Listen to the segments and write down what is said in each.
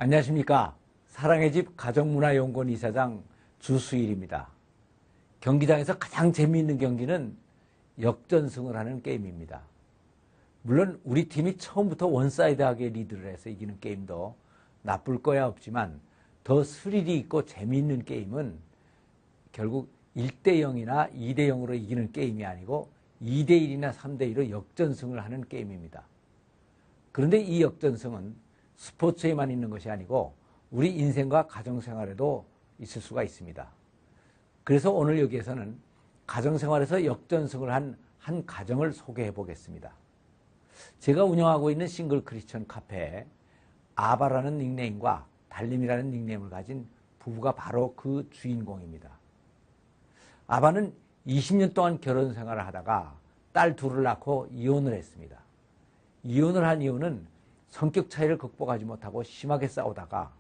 안녕하십니까. 사랑의 집 가정문화연구원 이사장 주수일입니다. 경기장에서 가장 재미있는 경기는 역전승을 하는 게임입니다. 물론 우리 팀이 처음부터 원사이드하게 리드를 해서 이기는 게임도 나쁠 거야 없지만 더 스릴이 있고 재미있는 게임은 결국 1대0이나 2대0으로 이기는 게임이 아니고 2대1이나 3대1로 역전승을 하는 게임입니다. 그런데 이 역전승은 스포츠에만 있는 것이 아니고 우리 인생과 가정생활에도 있을 수가 있습니다. 그래서 오늘 여기에서는 가정생활에서 역전승을 한 가정을 소개해 보겠습니다. 제가 운영하고 있는 싱글 크리스천 카페에 아바라는 닉네임과 달림이라는 닉네임을 가진 부부가 바로 그 주인공입니다. 아바는 20년 동안 결혼 생활을 하다가 딸 둘을 낳고 이혼을 했습니다. 이혼을 한 이유는 성격 차이를 극복하지 못하고 심하게 싸우다가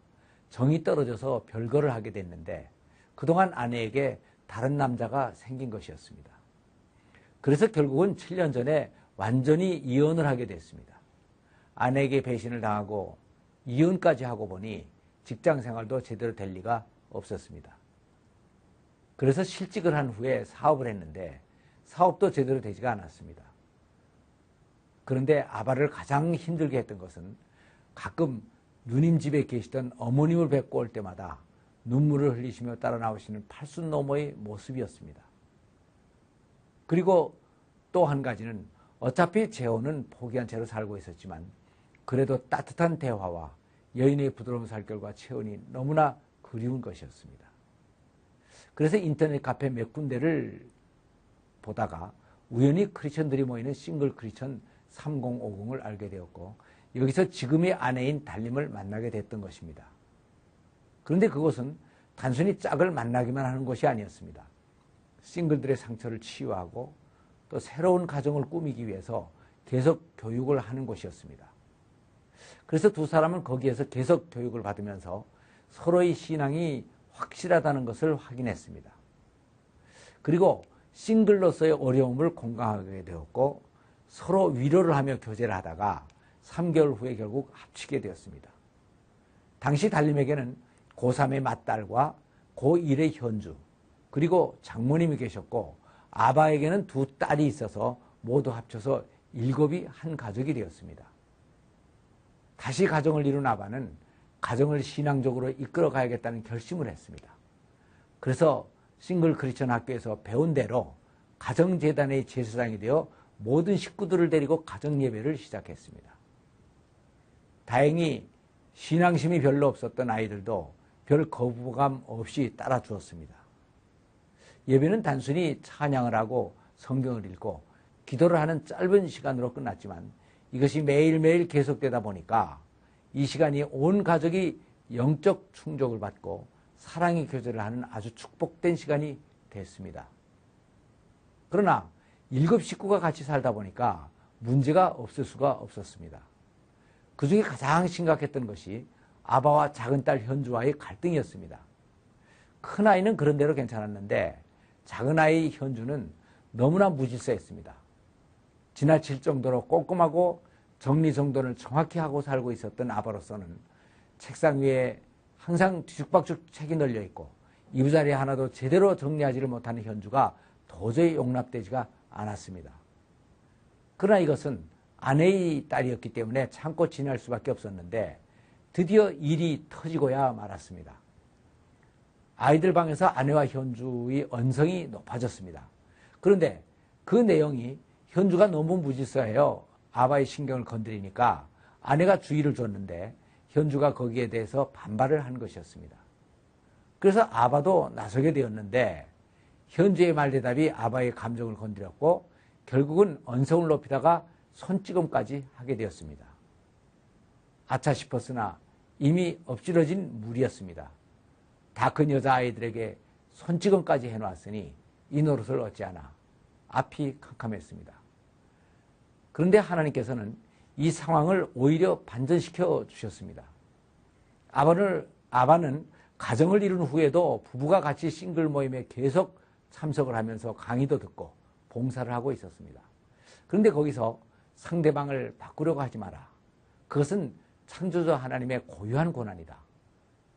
정이 떨어져서 별거를 하게 됐는데 그동안 아내에게 다른 남자가 생긴 것이었습니다. 그래서 결국은 7년 전에 완전히 이혼을 하게 됐습니다. 아내에게 배신을 당하고 이혼까지 하고 보니 직장 생활도 제대로 될 리가 없었습니다. 그래서 실직을 한 후에 사업을 했는데 사업도 제대로 되지가 않았습니다. 그런데 아바를 가장 힘들게 했던 것은 가끔 누님 집에 계시던 어머님을 뵙고 올 때마다 눈물을 흘리시며 따라 나오시는 팔순노모의 모습이었습니다. 그리고 또 한 가지는 어차피 재혼은 포기한 채로 살고 있었지만 그래도 따뜻한 대화와 여인의 부드러운 살결과 체온이 너무나 그리운 것이었습니다. 그래서 인터넷 카페 몇 군데를 보다가 우연히 크리스천들이 모이는 싱글 크리스천 3050을 알게 되었고 여기서 지금의 아내인 달림을 만나게 됐던 것입니다. 그런데 그것은 단순히 짝을 만나기만 하는 것이 아니었습니다. 싱글들의 상처를 치유하고 또 새로운 가정을 꾸미기 위해서 계속 교육을 하는 곳이었습니다. 그래서 두 사람은 거기에서 계속 교육을 받으면서 서로의 신앙이 확실하다는 것을 확인했습니다. 그리고 싱글로서의 어려움을 공감하게 되었고 서로 위로를 하며 교제를 하다가 3개월 후에 결국 합치게 되었습니다. 당시 달림에게는 고3의 맏딸과 고1의 현주 그리고 장모님이 계셨고 아바에게는 두 딸이 있어서 모두 합쳐서 7이 한 가족이 되었습니다. 다시 가정을 이룬 아바는 가정을 신앙적으로 이끌어 가야겠다는 결심을 했습니다. 그래서 싱글 크리스천 학교에서 배운 대로 가정재단의 제사장이 되어 모든 식구들을 데리고 가정예배를 시작했습니다. 다행히 신앙심이 별로 없었던 아이들도 별 거부감 없이 따라 주었습니다. 예배는 단순히 찬양을 하고 성경을 읽고 기도를 하는 짧은 시간으로 끝났지만 이것이 매일매일 계속되다 보니까 이 시간이 온 가족이 영적 충족을 받고 사랑의 교제를 하는 아주 축복된 시간이 됐습니다. 그러나 7 식구가 같이 살다 보니까 문제가 없을 수가 없었습니다. 그 중에 가장 심각했던 것이 아바와 작은 딸 현주와의 갈등이었습니다. 큰 아이는 그런 대로 괜찮았는데 작은 아이 현주는 너무나 무질서했습니다. 지나칠 정도로 꼼꼼하고 정리정돈을 정확히 하고 살고 있었던 아바로서는 책상 위에 항상 뒤죽박죽 책이 널려 있고 이부자리 하나도 제대로 정리하지를 못하는 현주가 도저히 용납되지가 않았습니다. 그러나 이것은 아내의 딸이었기 때문에 참고 지낼 수밖에 없었는데 드디어 일이 터지고야 말았습니다. 아이들 방에서 아내와 현주의 언성이 높아졌습니다. 그런데 그 내용이 현주가 너무 무질서해요. 아바의 신경을 건드리니까 아내가 주의를 줬는데 현주가 거기에 대해서 반발을 한 것이었습니다. 그래서 아바도 나서게 되었는데 현주의 말대답이 아바의 감정을 건드렸고 결국은 언성을 높이다가 손찌검까지 하게 되었습니다. 아차 싶었으나 이미 엎질러진 물이었습니다. 다 큰 여자아이들에게 손찌검까지 해놓았으니 이 노릇을 어찌하나 앞이 캄캄했습니다. 그런데 하나님께서는 이 상황을 오히려 반전시켜 주셨습니다. 아바는 가정을 이룬 후에도 부부가 같이 싱글 모임에 계속 참석을 하면서 강의도 듣고 봉사를 하고 있었습니다. 그런데 거기서 상대방을 바꾸려고 하지 마라. 그것은 창조주 하나님의 고유한 권한이다.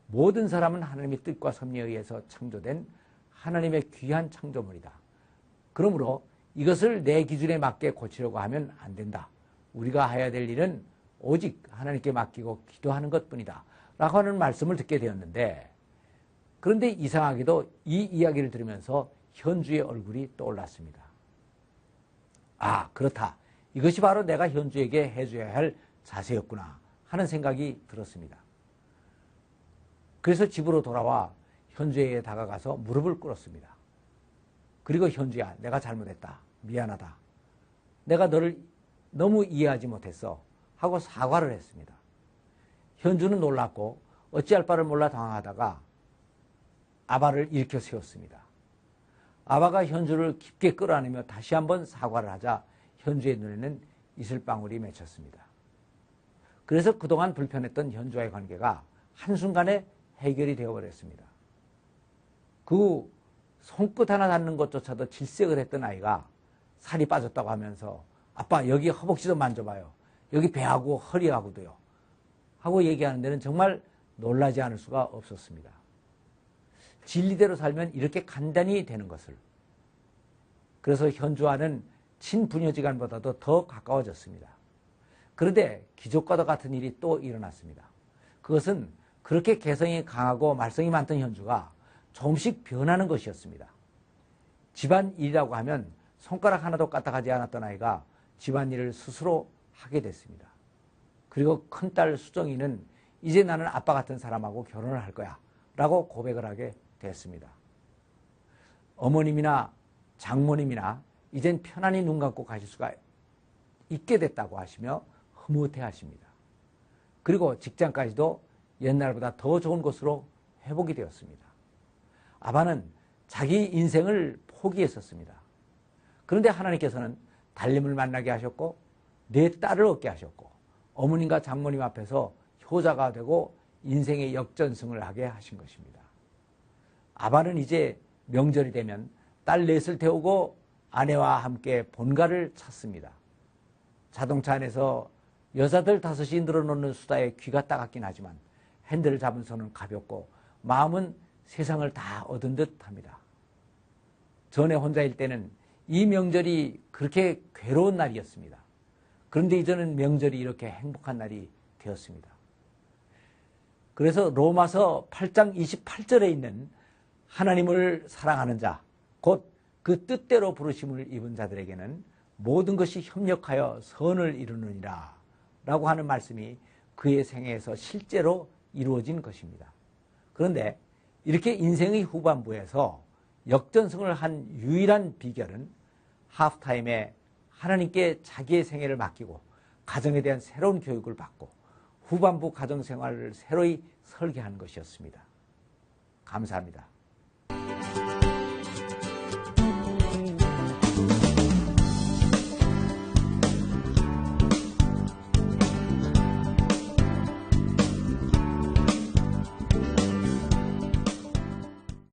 모든 사람은 하나님의 뜻과 섭리에 의해서 창조된 하나님의 귀한 창조물이다. 그러므로 이것을 내 기준에 맞게 고치려고 하면 안 된다. 우리가 해야 될 일은 오직 하나님께 맡기고 기도하는 것뿐이다. 라고 하는 말씀을 듣게 되었는데, 그런데 이상하게도 이 이야기를 들으면서 현주의 얼굴이 떠올랐습니다. 아, 그렇다. 이것이 바로 내가 현주에게 해줘야 할 자세였구나 하는 생각이 들었습니다. 그래서 집으로 돌아와 현주에게 다가가서 무릎을 꿇었습니다. 그리고 현주야, 내가 잘못했다. 미안하다. 내가 너를 너무 이해하지 못했어. 하고 사과를 했습니다. 현주는 놀랐고 어찌할 바를 몰라 당황하다가 아바를 일으켜 세웠습니다. 아바가 현주를 깊게 끌어안으며 다시 한번 사과를 하자 현주의 눈에는 이슬방울이 맺혔습니다. 그래서 그동안 불편했던 현주와의 관계가 한순간에 해결이 되어버렸습니다. 그 손끝 하나 닿는 것조차도 질색을 했던 아이가 살이 빠졌다고 하면서 아빠 여기 허벅지 좀 만져봐요. 여기 배하고 허리하고도요. 하고 얘기하는 데는 정말 놀라지 않을 수가 없었습니다. 진리대로 살면 이렇게 간단히 되는 것을. 그래서 현주와는 친부녀지간보다도 더 가까워졌습니다. 그런데 기적과도 같은 일이 또 일어났습니다. 그것은 그렇게 개성이 강하고 말썽이 많던 현주가 조금씩 변하는 것이었습니다. 집안일이라고 하면 손가락 하나도 까딱하지 않았던 아이가 집안일을 스스로 하게 됐습니다. 그리고 큰딸 수정이는 이제 나는 아빠 같은 사람하고 결혼을 할 거야 라고 고백을 하게 됐습니다. 어머님이나 장모님이나 이젠 편안히 눈 감고 가실 수가 있게 됐다고 하시며 흐뭇해 하십니다. 그리고 직장까지도 옛날보다 더 좋은 곳으로 회복이 되었습니다. 아바는 자기 인생을 포기했었습니다. 그런데 하나님께서는 달림을 만나게 하셨고 네 딸을 얻게 하셨고 어머님과 장모님 앞에서 효자가 되고 인생의 역전승을 하게 하신 것입니다. 아바는 이제 명절이 되면 딸 넷을 태우고 아내와 함께 본가를 찾습니다. 자동차 안에서 여자들 5이 늘어놓는 수다에 귀가 따갑긴 하지만 핸들을 잡은 손은 가볍고 마음은 세상을 다 얻은 듯 합니다. 전에 혼자일 때는 이 명절이 그렇게 괴로운 날이었습니다. 그런데 이제는 명절이 이렇게 행복한 날이 되었습니다. 그래서 로마서 8장 28절에 있는 하나님을 사랑하는 자, 곧 그 뜻대로 부르심을 입은 자들에게는 모든 것이 협력하여 선을 이루느니라 라고 하는 말씀이 그의 생애에서 실제로 이루어진 것입니다. 그런데 이렇게 인생의 후반부에서 역전승을 한 유일한 비결은 하프타임에 하나님께 자기의 생애를 맡기고 가정에 대한 새로운 교육을 받고 후반부 가정생활을 새로이 설계하는 것이었습니다. 감사합니다.